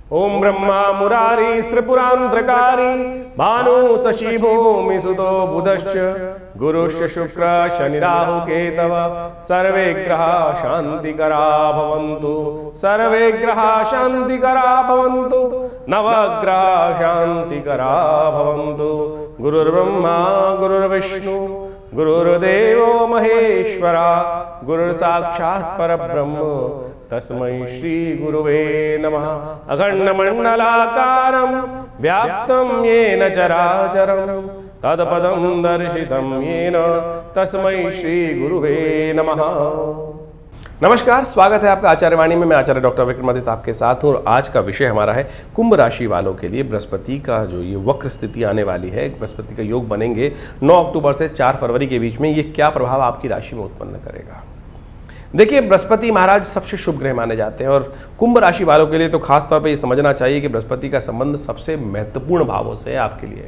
ओम ब्रह्मा मुरारी त्रिपुरांतकारी भानु शशि भूमि सुतो बुधश्च गुरुश्च शुक्र शनि राहु केतव सर्वे ग्रहा शांतिकरा भवन्तु सर्वे ग्रहा शांतिकरा भवन्तु नवग्रहा शांतिकरा भवन्तु। गुरुर्ब्रह्मा गुरुर्विष्णु गुरुर्देवो महेश्वरा गुरुर्साक्षात् परब्रह्म तस्मै श्री गुरुवे नमः। अखंडमंडलाकारं व्याप्तं येन चराचरं तत्पदं दर्शितं येन तस्मै श्री गुरुवे नमः। नमस्कार, स्वागत है आपका आचार्यवाणी में। मैं आचार्य डॉक्टर विक्रमादित्य आपके साथ हूँ और आज का विषय हमारा है कुंभ राशि वालों के लिए बृहस्पति का जो ये वक्र स्थिति आने वाली है, बृहस्पति का योग बनेंगे 9 अक्टूबर से 4 फरवरी के बीच में, ये क्या प्रभाव आपकी राशि में उत्पन्न करेगा। देखिए, बृहस्पति महाराज सबसे शुभ ग्रह माने जाते हैं और कुंभ राशि वालों के लिए तो खास तौर पे ये समझना चाहिए कि बृहस्पति का संबंध सबसे महत्वपूर्ण भावों से है आपके लिए,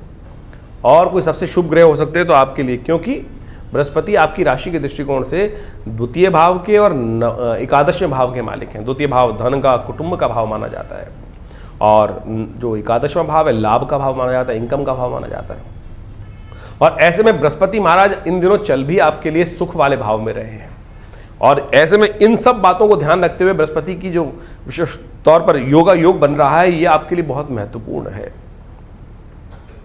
और कोई सबसे शुभ ग्रह हो सकते हैं तो आपके लिए, क्योंकि बृहस्पति आपकी राशि के दृष्टिकोण से द्वितीय भाव के और एकादशवें भाव के मालिक हैं। द्वितीय भाव धन का, कुटुंब का भाव माना जाता है, और जो एकादशवां भाव है लाभ का भाव माना जाता है, इनकम का भाव माना जाता है। और ऐसे में बृहस्पति महाराज इन दिनों चल भी आपके लिए सुख वाले भाव में रहे हैं, और ऐसे में इन सब बातों को ध्यान रखते हुए बृहस्पति की जो विशेष तौर पर योग बन रहा है, ये आपके लिए बहुत महत्वपूर्ण है।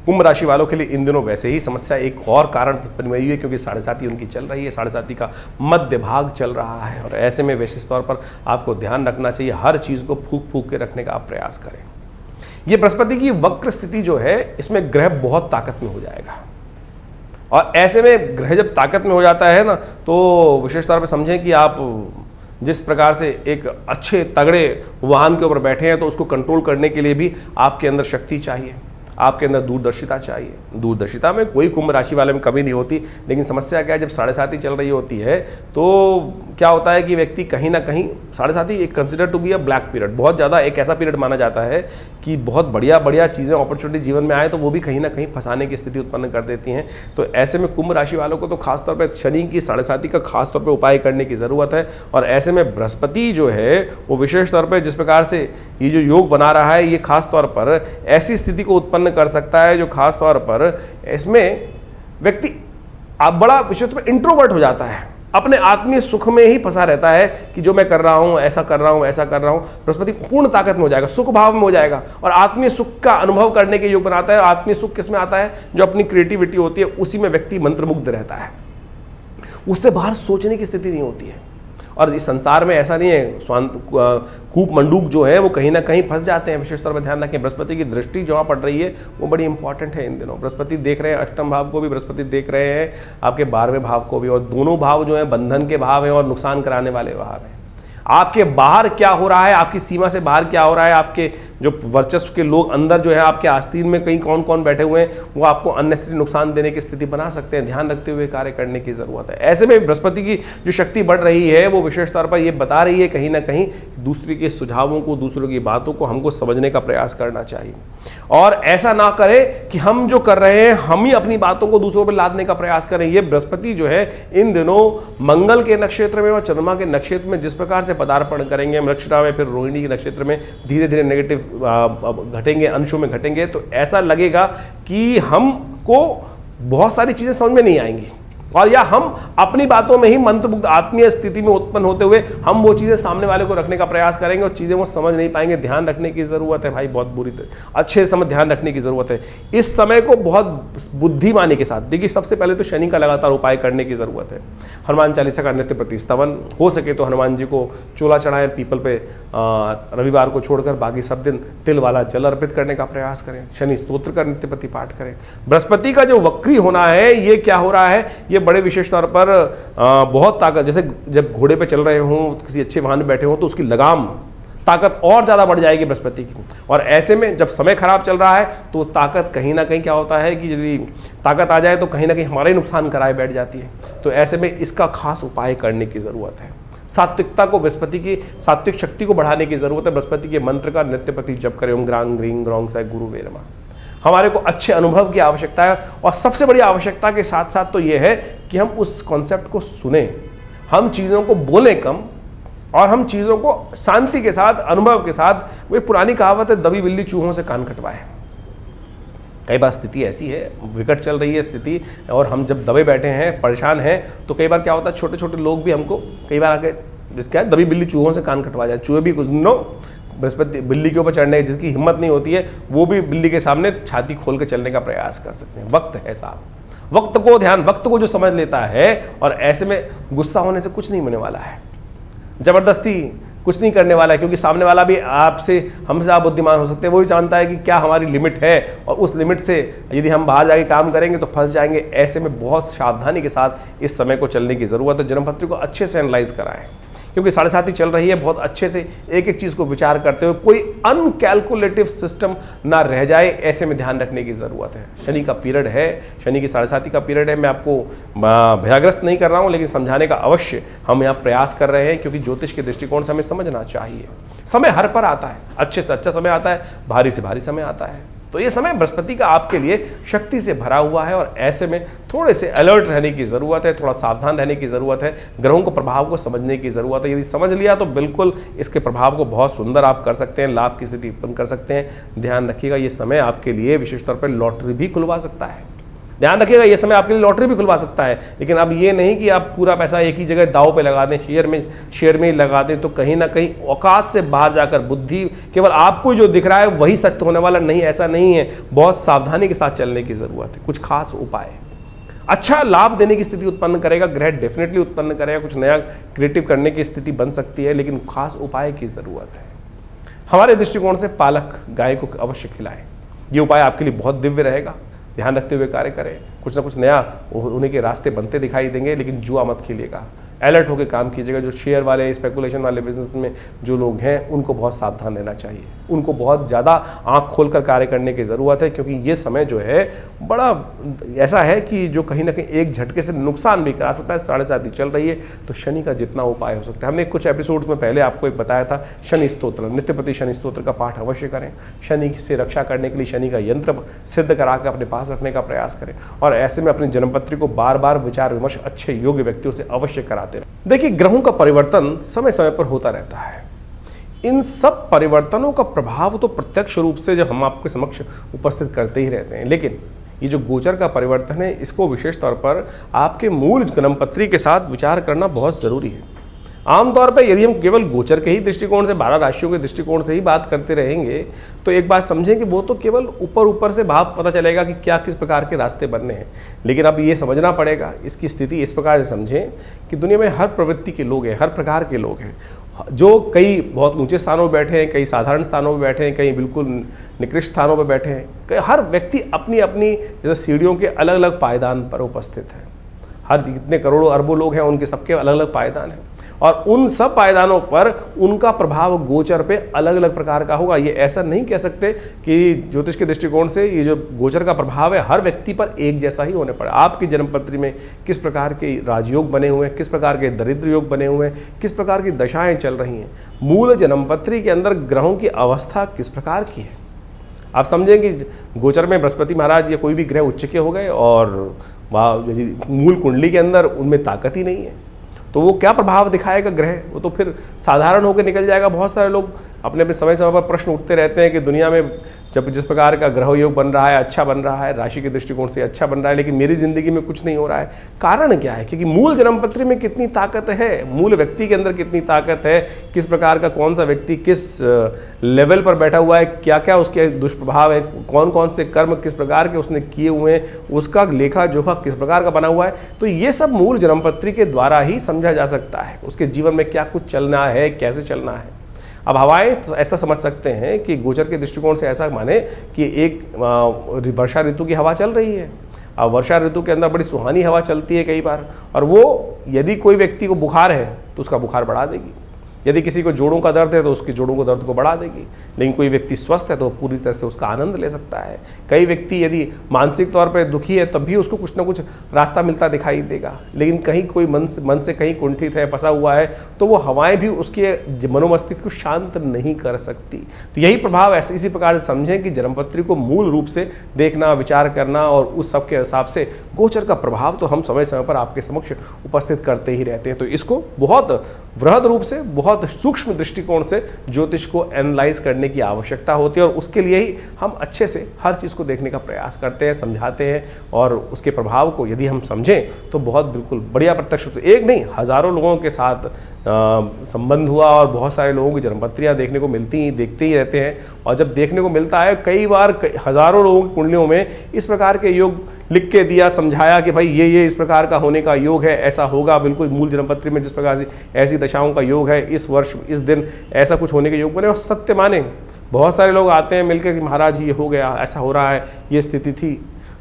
कुंभ राशि वालों के लिए इन दिनों वैसे ही समस्या एक और कारण उत्पन्न हुई है, क्योंकि 7.5 उनकी चल रही है, 7.5 का मध्य भाग चल रहा है, और ऐसे में विशेष तौर पर आपको ध्यान रखना चाहिए, हर चीज़ को फूक फूक के रखने का आप प्रयास करें। ये बृहस्पति की वक्र स्थिति जो है, इसमें ग्रह बहुत ताकत में हो जाएगा, और ऐसे में ग्रह जब ताकत में हो जाता है ना, तो विशेष तौर पर समझें कि आप जिस प्रकार से एक अच्छे तगड़े वाहन के ऊपर बैठे हैं, तो उसको कंट्रोल करने के लिए भी आपके अंदर शक्ति चाहिए, आपके अंदर दूरदर्शिता चाहिए। दूरदर्शिता में कोई कुंभ राशि वाले में कमी नहीं होती, लेकिन समस्या क्या है, जब 7.5 चल रही होती है तो क्या होता है कि व्यक्ति कहीं ना कहीं 7.5 एक consider to be a black period, बहुत ज़्यादा एक ऐसा पीरियड माना जाता है कि बहुत बढ़िया चीज़ें अपॉर्चुनिटी जीवन में आए तो वो भी कहीं ना कहीं फंसाने की स्थिति उत्पन्न कर देती हैं। तो ऐसे में कुंभ राशि वालों को तो खासतौर पर शनि की 7.5 का खासतौर पर उपाय करने की ज़रूरत है, और ऐसे में बृहस्पति जो है वो विशेष तौर पर जिस प्रकार से ये जो योग बना रहा है, ये खास तौर पर ऐसी स्थिति को उत्पन्न कर सकता है जो खास तौर पर इसमें व्यक्ति आप बड़ा विशेष तौर पर इंट्रोवर्ट हो जाता है, अपने आत्मीय सुख में ही फंसा रहता है कि जो मैं कर रहा हूं, ऐसा कर रहा हूं, ऐसा कर रहा हूं। बृहस्पति पूर्ण ताकत में हो जाएगा, सुख भाव में हो जाएगा, और आत्मीय सुख का अनुभव करने के योग बनाता है। आत्मीय सुख किस में आता है, जो अपनी क्रिएटिविटी होती है उसी में व्यक्ति मंत्रमुग्ध रहता है, उससे बाहर सोचने की स्थिति नहीं होती है। और इस संसार में ऐसा नहीं है, स्वांत कूप मंडूक जो है वो कहीं ना कहीं फंस जाते हैं। विशेष तौर पर ध्यान रखें, बृहस्पति की दृष्टि जहाँ पड़ रही है वो बड़ी इंपॉर्टेंट है इन दिनों। बृहस्पति देख रहे हैं अष्टम भाव को भी, बृहस्पति देख रहे हैं आपके 12वें भाव को भी, और दोनों भाव जो है बंधन के भाव हैं और नुकसान कराने वाले भाव हैं। आपके बाहर क्या हो रहा है, आपकी सीमा से बाहर क्या हो रहा है, आपके जो वर्चस्व के लोग अंदर जो है आपके आस्तीन में कहीं कौन कौन बैठे हुए हैं, वो आपको अननेसेसरी नुकसान देने की स्थिति बना सकते हैं। ध्यान रखते हुए कार्य करने की जरूरत है। ऐसे में बृहस्पति की जो शक्ति बढ़ रही है वो विशेष तौर पर ये बता रही है कहीं ना कहीं दूसरे के सुझावों को, दूसरों की बातों को हमको समझने का प्रयास करना चाहिए, और ऐसा ना करें कि हम जो कर रहे हैं हम ही अपनी बातों को दूसरों पर लादने का प्रयास करें। ये बृहस्पति जो है इन दिनों मंगल के नक्षत्र में और चंद्रमा के नक्षत्र में जिस प्रकार से पदार्पण करेंगे, मृगशिरा में फिर रोहिणी के नक्षत्र में धीरे धीरे नेगेटिव घटेंगे, अंशों में घटेंगे, तो ऐसा लगेगा कि हमको बहुत सारी चीजें समझ में नहीं आएंगी, और या हम अपनी बातों में ही मंत्रमुग्ध आत्मीय स्थिति में उत्पन्न होते हुए हम वो चीज़ें सामने वाले को रखने का प्रयास करेंगे और चीज़ें वो समझ नहीं पाएंगे। ध्यान रखने की ज़रूरत है भाई, बहुत बुरी तरह अच्छे समय ध्यान रखने की ज़रूरत है। इस समय को बहुत बुद्धिमानी के साथ देखिए, सबसे पहले तो शनि का लगातार उपाय करने की ज़रूरत है। हनुमान चालीसा का नित्य प्रति स्तवन, हो सके तो हनुमान जी को चोला चढ़ाएं पीपल पे, रविवार को छोड़कर बाकी सब दिन तिल वाला जल अर्पित करने का प्रयास करें। शनि स्तोत्र का नित्य प्रति पाठ करें। बृहस्पति का जो वक्री होना है, ये क्या हो रहा है, ये बड़े विशेष तौर पर बहुत ताकत, जैसे जब घोड़े पे चल रहे हों, किसी अच्छे वाहन में बैठे हों, तो उसकी लगाम ताकत और ज़्यादा बढ़ जाएगी बृहस्पति की। और ऐसे में जब समय खराब चल रहा है तो ताकत कहीं ना कहीं क्या होता है कि यदि ताकत आ जाए तो कहीं ना कहीं हमारा ही नुकसान कराए बैठ जाती है। तो ऐसे में इसका खास उपाय करने की ज़रूरत है। सात्विकता को, बृहस्पति की सात्विक शक्ति को बढ़ाने की ज़रूरत है। बृहस्पति के मंत्र का नित्य प्रति जप करें, ओम ग्रांग ग्रीं ग्रौंग साय गुरु वे नमः। हमारे को अच्छे अनुभव की आवश्यकता है, और सबसे बड़ी आवश्यकता के साथ साथ तो यह है कि हम उस कॉन्सेप्ट को सुने, हम चीज़ों को बोलें कम और हम चीज़ों को शांति के साथ, अनुभव के साथ, वही पुरानी कहावत है, दबी बिल्ली चूहों से कान कटवाए। कई बार स्थिति ऐसी है, विकट चल रही है स्थिति, और हम जब दबे बैठे हैं, परेशान हैं, तो कई बार क्या होता है, छोटे छोटे लोग भी हमको कई बार आके क्या है, दबी बिल्ली चूहों से कान कटवा जाए। चूहे भी कुछ बृहस्पति बिल्ली के ऊपर चढ़ने, जिसकी हिम्मत नहीं होती है, वो भी बिल्ली के सामने छाती खोल के चलने का प्रयास कर सकते हैं। वक्त है साहब, वक्त को जो समझ लेता है, और ऐसे में गुस्सा होने से कुछ नहीं होने वाला है, जबरदस्ती कुछ नहीं करने वाला है, क्योंकि सामने वाला भी आपसे, हमसे आप बुद्धिमान हो सकते हैं। वो भी जानता है कि क्या हमारी लिमिट है, और उस लिमिट से यदि हम बाहर जाके काम करेंगे तो फंस जाएंगे। ऐसे में बहुत सावधानी के साथ इस समय को चलने की ज़रूरत है। जन्मपत्री को अच्छे से एनालाइज कराएं, क्योंकि 7.5 चल रही है, बहुत अच्छे से एक एक चीज़ को विचार करते हुए, कोई अनकैलकुलेटिव सिस्टम ना रह जाए, ऐसे में ध्यान रखने की ज़रूरत है। शनि का पीरियड है, शनि की 7.5 का पीरियड है। मैं आपको भयाग्रस्त नहीं कर रहा हूँ, लेकिन समझाने का अवश्य हम यहाँ प्रयास कर रहे हैं, क्योंकि ज्योतिष के दृष्टिकोण से हमें समझना चाहिए। समय हर पर आता है, अच्छे से अच्छा समय आता है, भारी से भारी समय आता है। तो ये समय बृहस्पति का आपके लिए शक्ति से भरा हुआ है, और ऐसे में थोड़े से अलर्ट रहने की ज़रूरत है, थोड़ा सावधान रहने की ज़रूरत है, ग्रहों को प्रभाव को समझने की ज़रूरत है। यदि समझ लिया तो बिल्कुल इसके प्रभाव को बहुत सुंदर आप कर सकते हैं, लाभ की स्थिति उत्पन्न कर सकते हैं। ध्यान रखिएगा, ये समय आपके लिए विशेष तौर पर लॉटरी भी खुलवा सकता है। ध्यान रखिएगा, ये समय आपके लिए लॉटरी भी खुलवा सकता है, लेकिन अब ये नहीं कि आप पूरा पैसा एक ही जगह दाव पे लगा दें, शेयर में ही लगा दें, तो कहीं ना कहीं औकात से बाहर जाकर बुद्धि, केवल आपको जो दिख रहा है वही सत्य होने वाला नहीं, ऐसा नहीं है। बहुत सावधानी के साथ चलने की ज़रूरत है। कुछ खास उपाय अच्छा लाभ देने की स्थिति उत्पन्न करेगा, ग्रह डेफिनेटली उत्पन्न करेगा, कुछ नया क्रिएटिव करने की स्थिति बन सकती है, लेकिन खास उपाय की ज़रूरत है। हमारे दृष्टिकोण से पालक गाय को अवश्य खिलाएं, ये उपाय आपके लिए बहुत दिव्य रहेगा। ध्यान रखते हुए कार्य करें, कुछ ना कुछ नया उन्हीं के रास्ते बनते दिखाई देंगे, लेकिन जुआ मत खेलिएगा, अलर्ट होकर काम कीजिएगा। जो शेयर वाले, स्पेकुलेशन वाले बिजनेस में जो लोग हैं, उनको बहुत सावधान रहना चाहिए, उनको बहुत ज़्यादा आंख खोलकर कार्य करने की ज़रूरत है, क्योंकि ये समय जो है बड़ा ऐसा है कि जो कहीं ना कहीं एक झटके से नुकसान भी करा सकता है। 7.5 चल रही है, तो शनि का जितना उपाय हो सकता है, हमने कुछ एपिसोड्स में पहले आपको एक बताया था, शनि स्तोत्र, नित्यपति शनि स्तोत्र का पाठ अवश्य करें। शनि से रक्षा करने के लिए शनि का यंत्र सिद्ध करा कर अपने पास रखने का प्रयास करें, और ऐसे में अपनी जन्मपत्री को बार बार विचार विमर्श अच्छे योग्य व्यक्तियों से अवश्य कराते रहें। देखिए, ग्रहों का परिवर्तन समय समय पर होता रहता है। इन सब परिवर्तनों का प्रभाव तो प्रत्यक्ष रूप से जो हम आपके समक्ष उपस्थित करते ही रहते हैं, लेकिन ये जो गोचर का परिवर्तन है, इसको विशेष तौर पर आपके मूल जन्मपत्री के साथ विचार करना बहुत ज़रूरी है। आमतौर पर यदि हम केवल गोचर के ही दृष्टिकोण से, 12 राशियों के दृष्टिकोण से ही बात करते रहेंगे, तो एक बात समझें कि वो तो केवल ऊपर से भाव पता चलेगा कि क्या किस प्रकार के रास्ते बनने हैं। लेकिन अब ये समझना पड़ेगा, इसकी स्थिति इस प्रकार से समझें कि दुनिया में हर प्रवृत्ति के लोग हैं, हर प्रकार के लोग हैं, जो कई बहुत ऊंचे स्थानों पर बैठे हैं, कई साधारण स्थानों पर बैठे हैं, कई बिल्कुल निकृष्ट स्थानों पर बैठे हैं। हर व्यक्ति अपनी अपनी जैसे सीढ़ियों के अलग अलग पायदान पर उपस्थित है। हर जितने करोड़ों अरबों लोग हैं, उनके सबके अलग अलग पायदान हैं, और उन सब पायदानों पर उनका प्रभाव गोचर पे अलग अलग प्रकार का होगा। ये ऐसा नहीं कह सकते कि ज्योतिष के दृष्टिकोण से ये जो गोचर का प्रभाव है हर व्यक्ति पर एक जैसा ही होने पड़े। आपकी जन्मपत्री में किस प्रकार के राजयोग बने हुए हैं, किस प्रकार के दरिद्र योग बने हुए हैं, किस प्रकार की दशाएं चल रही हैं, मूल जन्मपत्री के अंदर ग्रहों की अवस्था किस प्रकार की है। आप समझें कि गोचर में बृहस्पति महाराज या कोई भी ग्रह उच्च के हो गए, और यदि मूल कुंडली के अंदर उनमें ताकत ही नहीं है, तो वो क्या प्रभाव दिखाएगा ग्रह, वो तो फिर साधारण होकर निकल जाएगा। बहुत सारे लोग अपने अपने समय समय पर प्रश्न उठते रहते हैं कि दुनिया में जब जिस प्रकार का ग्रह योग बन रहा है, अच्छा बन रहा है, राशि के दृष्टिकोण से अच्छा बन रहा है, लेकिन मेरी जिंदगी में कुछ नहीं हो रहा है। कारण क्या है? क्योंकि मूल जन्मपत्री में कितनी ताकत है, मूल व्यक्ति के अंदर कितनी ताकत है, किस प्रकार का कौन सा व्यक्ति किस लेवल पर बैठा हुआ है, क्या क्या उसके दुष्प्रभाव है, कौन कौन से कर्म किस प्रकार के उसने किए हुए हैं, उसका लेखा जोखा किस प्रकार का बना हुआ है, तो ये सब मूल जन्मपत्री के द्वारा ही समझा जा सकता है। उसके जीवन में क्या कुछ चलना है, कैसे चलना है। अब हवाएं तो ऐसा समझ सकते हैं कि गोचर के दृष्टिकोण से ऐसा माने कि एक वर्षा ऋतु की हवा चल रही है। अब वर्षा ऋतु के अंदर बड़ी सुहानी हवा चलती है कई बार, और वो यदि कोई व्यक्ति को बुखार है तो उसका बुखार बढ़ा देगी, यदि किसी को जोड़ों का दर्द है तो उसके जोड़ों को दर्द को बढ़ा देगी, लेकिन कोई व्यक्ति स्वस्थ है तो पूरी तरह से उसका आनंद ले सकता है। कई व्यक्ति यदि मानसिक तौर पर दुखी है तब भी उसको कुछ ना कुछ रास्ता मिलता दिखाई देगा, लेकिन कहीं कोई मन से कहीं कुंठित है, फंसा हुआ है, तो वो हवाएं भी उसके मनोमस्तिष्क को शांत नहीं कर सकती। तो यही प्रभाव ऐसे इसी प्रकार से समझें कि जन्मपत्री को मूल रूप से देखना, विचार करना, और उस सब के हिसाब से गोचर का प्रभाव तो हम समय समय पर आपके समक्ष उपस्थित करते ही रहते हैं। तो इसको बहुत वृहद रूप से, बहुत सूक्ष्म दृष्टिकोण से ज्योतिष को एनालाइज करने की आवश्यकता होती है और उसके लिए ही हम अच्छे से हर चीज़ को देखने का प्रयास करते हैं, समझाते हैं और उसके प्रभाव को यदि हम समझें तो बहुत बिल्कुल बढ़िया प्रत्यक्ष रूप से, एक नहीं हज़ारों लोगों के साथ संबंध हुआ और बहुत सारे लोगों की जन्मपत्रियाँ देखने को मिलती देखते ही रहते हैं। और जब देखने को मिलता है कई बार हज़ारों लोगों की कुंडलियों में इस प्रकार के योग लिख के दिया, समझाया कि भाई ये इस प्रकार का होने का योग है, ऐसा होगा, बिल्कुल मूल जन्मपत्री में जिस प्रकार से ऐसी दशाओं का योग है, इस वर्ष इस दिन ऐसा कुछ होने के योग बने और सत्य माने। बहुत सारे लोग आते हैं मिलकर कि महाराज ये हो गया, ऐसा हो रहा है, ये स्थिति थी।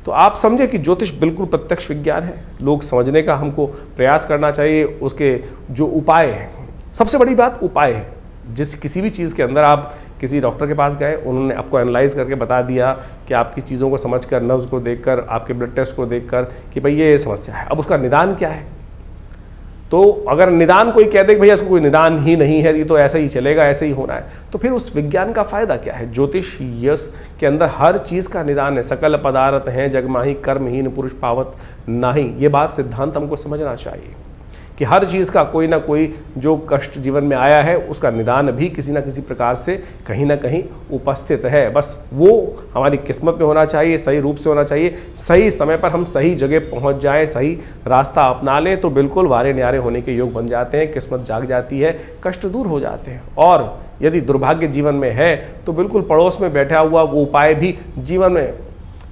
तो आप समझे कि ज्योतिष बिल्कुल प्रत्यक्ष विज्ञान है, लोग समझने का हमको प्रयास करना चाहिए। उसके जो उपाय हैं, सबसे बड़ी बात उपाय है। जिस किसी भी चीज़ के अंदर आप किसी डॉक्टर के पास गए, उन्होंने आपको एनालाइज करके बता दिया कि आपकी चीज़ों को समझकर, नब्ज को देखकर, आपके ब्लड टेस्ट को देखकर कि भाई ये समस्या है, अब उसका निदान क्या है। तो अगर निदान कोई कह दे कि भैया इसको कोई निदान ही नहीं है, ये तो ऐसा ही चलेगा, ऐसे ही होना है, तो फिर उस विज्ञान का फायदा क्या है। ज्योतिष यश के अंदर हर चीज़ का निदान है। सकल पदार्थ हैं जगमाही, कर्महीन पुरुष पावत नाही। ये बात सिद्धांत हमको समझना चाहिए कि हर चीज़ का कोई ना कोई जो कष्ट जीवन में आया है उसका निदान भी किसी ना किसी प्रकार से कहीं ना कहीं उपस्थित है। बस वो हमारी किस्मत में होना चाहिए, सही रूप से होना चाहिए, सही समय पर हम सही जगह पहुंच जाएं, सही रास्ता अपना लें तो बिल्कुल वारे न्यारे होने के योग बन जाते हैं, किस्मत जाग जाती है, कष्ट दूर हो जाते हैं। और यदि दुर्भाग्य जीवन में है तो बिल्कुल पड़ोस में बैठा हुआ वो उपाय भी जीवन में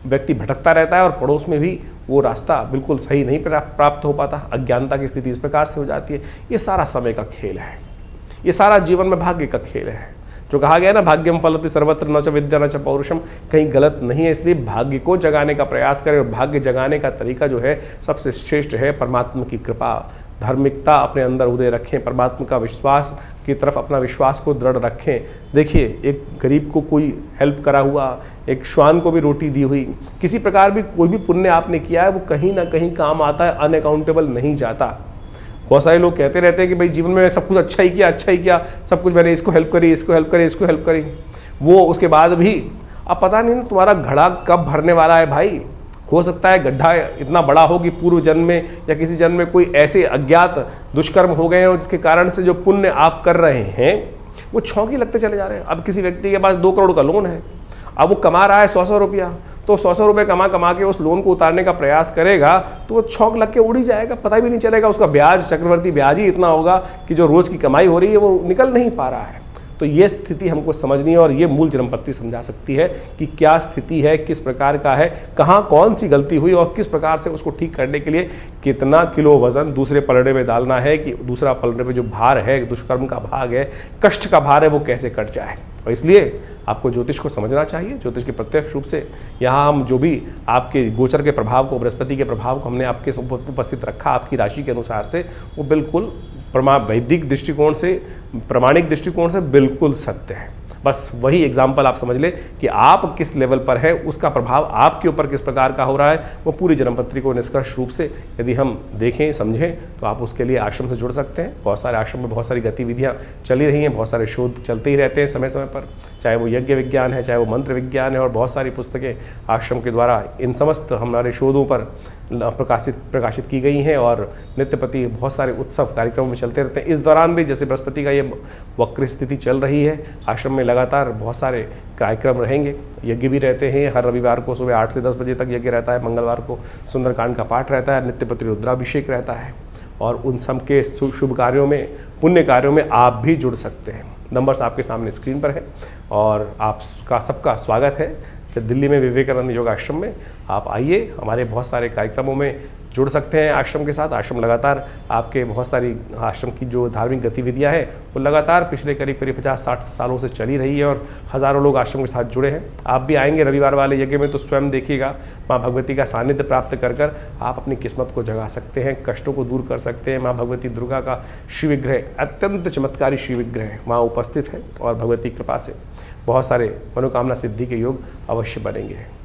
व्यक्ति भटकता रहता है और पड़ोस में भी वो रास्ता बिल्कुल सही नहीं प्राप्त हो पाता। अज्ञानता की स्थिति इस प्रकार से हो जाती है। ये सारा समय का खेल है, ये सारा जीवन में भाग्य का खेल है। जो कहा गया ना, भाग्यम फलति सर्वत्र न च विद्या न च पौरुषम, कहीं गलत नहीं है। इसलिए भाग्य को जगाने का प्रयास करें और भाग्य जगाने का तरीका जो है सबसे श्रेष्ठ है परमात्मा की कृपा, धार्मिकता अपने अंदर उदय रखें, परमात्मा का विश्वास की तरफ अपना विश्वास को दृढ़ रखें। देखिए, एक गरीब को कोई हेल्प करा हुआ, एक श्वान को भी रोटी दी हुई, किसी प्रकार भी कोई भी पुण्य आपने किया है वो कहीं ना कहीं काम आता है, अनअकाउंटेबल नहीं जाता। बहुत सारे लोग कहते रहते हैं कि भाई जीवन में सब कुछ अच्छा ही किया, सब कुछ मैंने इसको हेल्प करी, इसको हेल्प करी, वो उसके बाद भी अब पता नहीं तुम्हारा घड़ा कब भरने वाला है भाई। हो सकता है गड्ढा इतना बड़ा हो कि पूर्व जन्म में या किसी जन्म में कोई ऐसे अज्ञात दुष्कर्म हो गए हो जिसके कारण से जो पुण्य आप कर रहे हैं वो छौंकी लगते चले जा रहे हैं। अब किसी व्यक्ति के पास 2 करोड़ का लोन है, अब वो कमा रहा है 100 रुपया, तो 100 रुपये कमा के उस लोन को उतारने का प्रयास करेगा तो वो छौंक लग के उड़ ही जाएगा, पता भी नहीं चलेगा। उसका ब्याज, चक्रवर्ती ब्याज ही इतना होगा कि जो रोज़ की कमाई हो रही है वो निकल नहीं पा रहा है। तो ये स्थिति हमको समझनी है और ये मूल जन्मपत्री समझा सकती है कि क्या स्थिति है, किस प्रकार का है, कहाँ कौन सी गलती हुई और किस प्रकार से उसको ठीक करने के लिए कितना किलो वजन दूसरे पलड़े में डालना है कि दूसरा पलड़े में जो भार है, दुष्कर्म का भाग है, कष्ट का भार है, वो कैसे कट जाए। और इसलिए आपको ज्योतिष को समझना चाहिए। ज्योतिष के प्रत्यक्ष रूप से यहाँ हम जो भी आपके गोचर के प्रभाव को, बृहस्पति के प्रभाव को हमने आपके उपस्थित रखा आपकी राशि के अनुसार से, वो बिल्कुल वैदिक दृष्टिकोण से, प्रामाणिक दृष्टिकोण से बिल्कुल सत्य है। बस वही एग्जाम्पल आप समझ ले कि आप किस लेवल पर है, उसका प्रभाव आपके ऊपर किस प्रकार का हो रहा है, वो पूरी जन्मपत्री को निष्कर्ष रूप से यदि हम देखें, समझें तो आप उसके लिए आश्रम से जुड़ सकते हैं। बहुत सारे आश्रम में बहुत सारी गतिविधियाँ चली रही हैं, बहुत सारे शोध चलते ही रहते हैं समय समय पर, चाहे वो यज्ञ विज्ञान है, चाहे वो मंत्र विज्ञान है, और बहुत सारी पुस्तकें आश्रम के द्वारा इन समस्त हमारे शोधों पर प्रकाशित की गई हैं और नित्य प्रति बहुत सारे उत्सव कार्यक्रमों में चलते रहते हैं। इस दौरान भी जैसे बृहस्पति का ये वक्र स्थिति चल रही है, आश्रम में लगातार बहुत सारे कार्यक्रम रहेंगे। यज्ञ भी रहते हैं, हर रविवार को सुबह 8 से 10 बजे तक यज्ञ रहता है, मंगलवार को सुंदरकांड का पाठ रहता है, नित्य प्रति रुद्राभिषेक रहता है और उन सब के शुभ कार्यों में, पुण्य कार्यों में आप भी जुड़ सकते हैं। नंबर्स आपके सामने स्क्रीन पर है और आपका सबका स्वागत है कि दिल्ली में विवेकानंद योग आश्रम में आप आइए, हमारे बहुत सारे कार्यक्रमों में जुड़ सकते हैं आश्रम के साथ। आश्रम लगातार आपके बहुत सारी आश्रम की जो धार्मिक गतिविधियां हैं वो लगातार पिछले करीब 50-60 सालों से चली रही है और हज़ारों लोग आश्रम के साथ जुड़े हैं। आप भी आएंगे रविवार वाले यज्ञ में तो स्वयं देखिएगा, माँ भगवती का सानिध्य प्राप्त कर कर आप अपनी किस्मत को जगा सकते हैं, कष्टों को दूर कर सकते हैं। माँ भगवती दुर्गा का शिव विग्रह, अत्यंत चमत्कारी शिव विग्रह वहाँ उपस्थित है और भगवती कृपा से बहुत सारे मनोकामना सिद्धि के योग अवश्य बनेंगे।